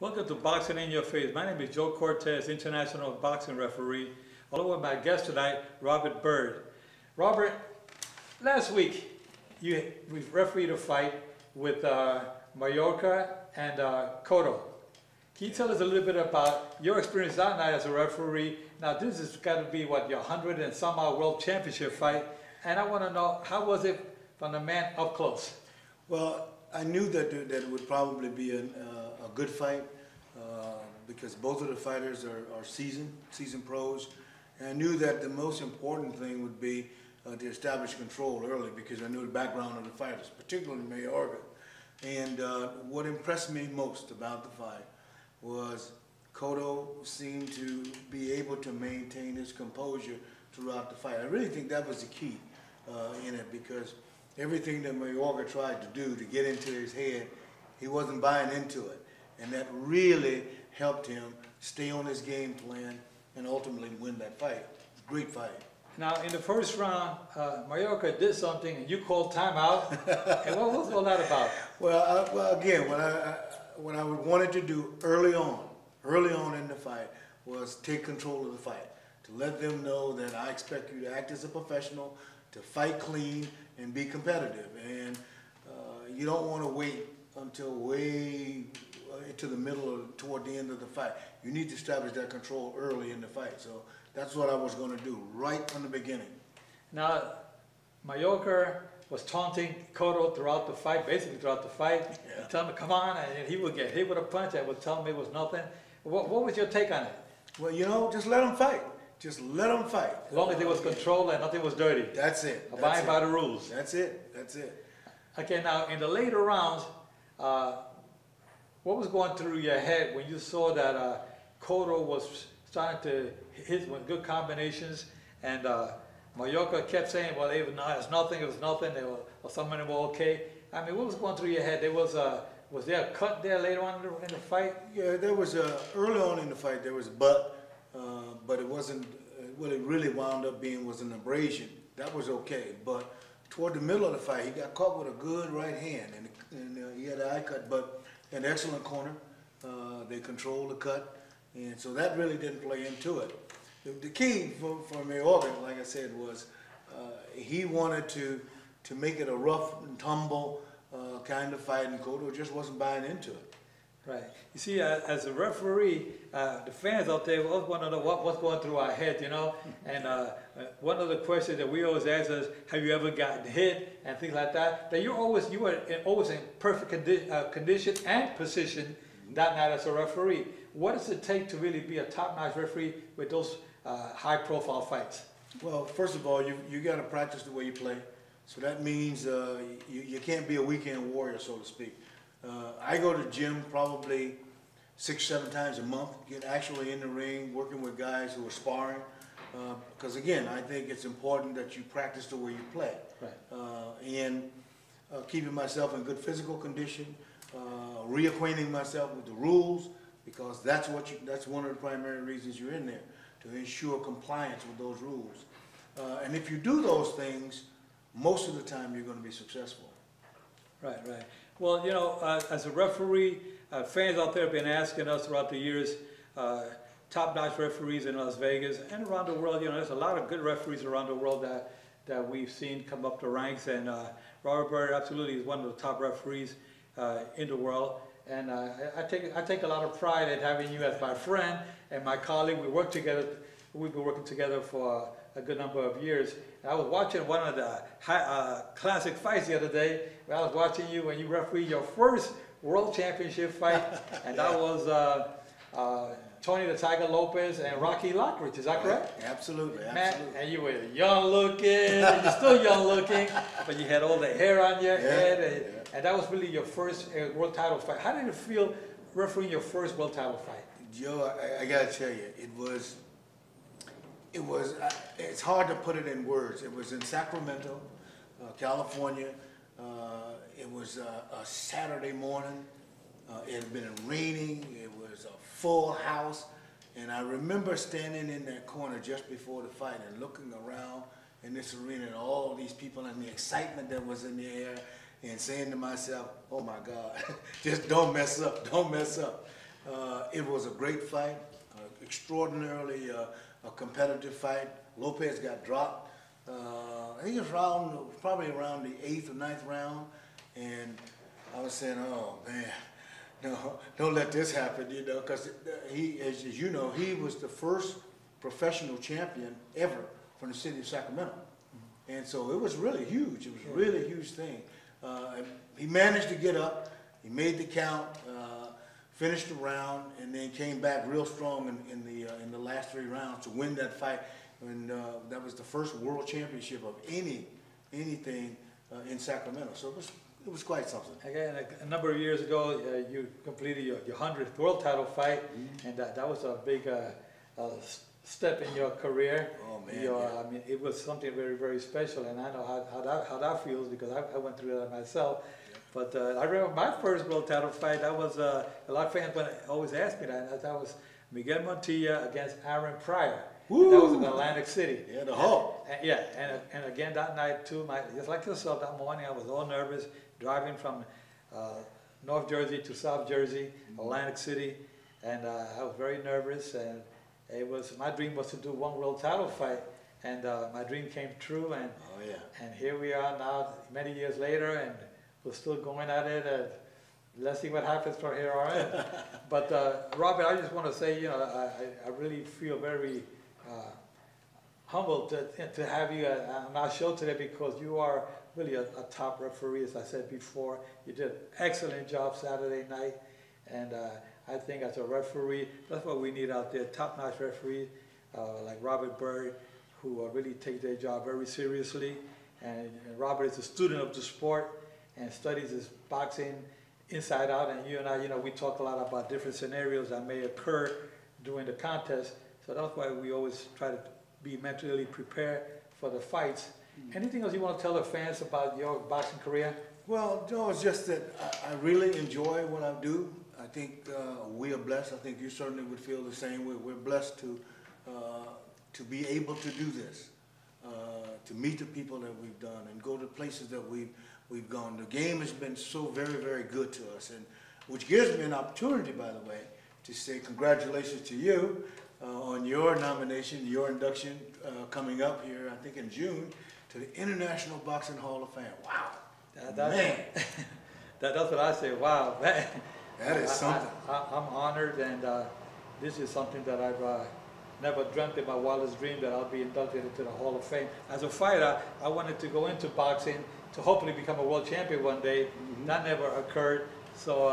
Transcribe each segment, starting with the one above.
Welcome to Boxing in Your Face. My name is Joe Cortez, international boxing referee, along with my guest tonight, Robert Byrd. Robert, last week we refereed a fight with Mallorca and Cotto. Can you tell us a little bit about your experience that night as a referee? Now this has got to be what, your 100 and some odd world championship fight, and I want to know, how was it from the man up close? Well, I knew that it would probably be a good fight because both of the fighters are seasoned pros. And I knew that the most important thing would be to establish control early, because I knew the background of the fighters, particularly Mallorca. And what impressed me most about the fight was Cotto seemed to be able to maintain his composure throughout the fight. I really think that was the key in it, because everything that Mallorca tried to do to get into his head, he wasn't buying into it. And that really helped him stay on his game plan and ultimately win that fight. Great fight. Now, in the first round, Mallorca did something and you called timeout. And what was all that about? Well, again, what I wanted to do early on in the fight was take control of the fight, to let them know that I expect you to act as a professional, to fight clean and be competitive. And you don't want to wait until way to the middle or toward the end of the fight. You need to establish that control early in the fight. So that's what I was going to do right from the beginning. Now, Mallorca was taunting Cotto throughout the fight, basically throughout the fight. Yeah. He'd tell him, come on, and he would get hit with a punch and would tell him it was nothing. What was your take on it? Well, you know, just let them fight. Just let them fight. As long as there was control and nothing was dirty. That's it. Abide by the rules. That's it. That's it. Okay, now in the later rounds, what was going through your head when you saw that Cotto was starting to hit with good combinations, and Mallorca kept saying, well, it was nothing, or some of them were okay. I mean, what was going through your head? Was there a cut there later on in the fight? Yeah, there was early on in the fight, there was a but it wasn't, what it really wound up being was an abrasion. That was okay, but toward the middle of the fight, he got caught with a good right hand, and he had an eye cut, but an excellent corner. They controlled the cut, and so that really didn't play into it. The key for Mallorca, like I said, was he wanted to make it a rough and tumble kind of fight, and Cotto just wasn't buying into it. Right. You see, as a referee, the fans out there always want to know what's going through our head, you know. And one of the questions that we always ask is, have you ever gotten hit and things like that? That you were always in perfect condition and position that night as a referee. What does it take to really be a top-notch referee with those high-profile fights? Well, first of all, you got to practice the way you play. So that means you can't be a weekend warrior, so to speak. I go to the gym probably 6-7 times a month, get actually in the ring, working with guys who are sparring. Because again, I think it's important that you practice the way you play. Right. And keeping myself in good physical condition, reacquainting myself with the rules, because that's one of the primary reasons you're in there, to ensure compliance with those rules. And if you do those things, most of the time you're going to be successful. Right, right. Well, you know, as a referee, fans out there have been asking us throughout the years, top-notch referees in Las Vegas and around the world. You know, there's a lot of good referees around the world that we've seen come up the ranks, and Robert Byrd absolutely is one of the top referees in the world. And I take a lot of pride in having you as my friend and my colleague. We work together. We've been working together for a good number of years. And I was watching one of the classic fights the other day. Where I was watching you when you refereed your first World Championship fight, and that was Tony the Tiger Lopez and Rocky Lockridge. Is that correct? Absolutely, absolutely. Man, and you were young looking, and you're still young looking, but you had all the hair on your head, and that was really your first world title fight. How did it feel refereeing your first world title fight? Joe, I gotta tell you, it's hard to put it in words. It was in Sacramento, California. It was a Saturday morning. It had been raining. It was a full house. And I remember standing in that corner just before the fight and looking around in this arena and all these people and the excitement that was in the air, and saying to myself, oh my God, just don't mess up, don't mess up. It was a great fight, extraordinarily a competitive fight. Lopez got dropped. I think it was probably around the 8th or 9th round, and I was saying, oh man, no, don't let this happen, you know, because he, as you know, he was the first professional champion ever from the city of Sacramento. And so it was really huge. It was a really huge thing. He managed to get up. He made the count, finished the round, and then came back real strong in the last 3 rounds to win that fight. And that was the first world championship of anything in Sacramento. So it was quite something. Again, a number of years ago, you completed your 100th world title fight, and that was a big step in your career. Oh man! I mean, it was something very, very special, and I know how that feels because I went through that myself. Yeah. But I remember my first world title fight. That was a lot of fans always ask me that. That was Miguel Montilla against Aaron Pryor. That was in Atlantic City. Yeah, the Hulk. And again that night too, just like yourself, that morning I was all nervous driving from North Jersey to South Jersey, Atlantic City, and I was very nervous. And it was my dream was to do one world title fight, and my dream came true. And and here we are now, many years later, and we're still going at it. And let's see what happens from here on in. But Robert, I just want to say, you know, I really feel very humbled to have you on our show today because you are really a top referee, as I said before. You did an excellent job Saturday night, and I think as a referee, that's what we need out there, top-notch referee like Robert Byrd, who really take their job very seriously. And Robert is a student of the sport and studies his boxing inside out, and you and I, you know, we talk a lot about different scenarios that may occur during the contest. So that's why we always try to be mentally prepared for the fights. Anything else you want to tell the fans about your boxing career? Well, no, it's just that I really enjoy what I do. I think we are blessed. I think you certainly would feel the same way. We're blessed to be able to do this, to meet the people that we've done and go to places that we've gone. The game has been so very, very good to us, and which gives me an opportunity, by the way, to say congratulations to you on your nomination, your induction coming up here, I think in June, to the International Boxing Hall of Fame. Wow, man. That's what I say, wow, man. That is something. I'm honored, and this is something that I've never dreamt in my wildest dream that I'll be inducted into the Hall of Fame. As a fighter, I wanted to go into boxing to hopefully become a world champion one day. That never occurred. So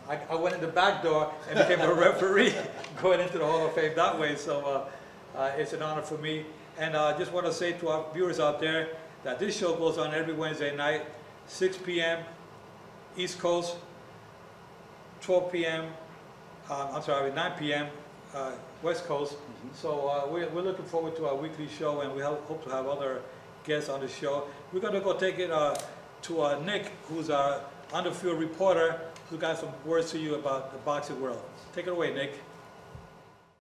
I went in the back door and became a referee going into the Hall of Fame that way. So it's an honor for me. And I just want to say to our viewers out there that this show goes on every Wednesday night, 6 p.m. East Coast, 12 p.m. 9 p.m. West Coast. So we're looking forward to our weekly show, and we hope to have other guests on the show. We're going to go take it to Nick, who's our on-the-field reporter, who got some words to you about the boxing world. Take it away, Nick.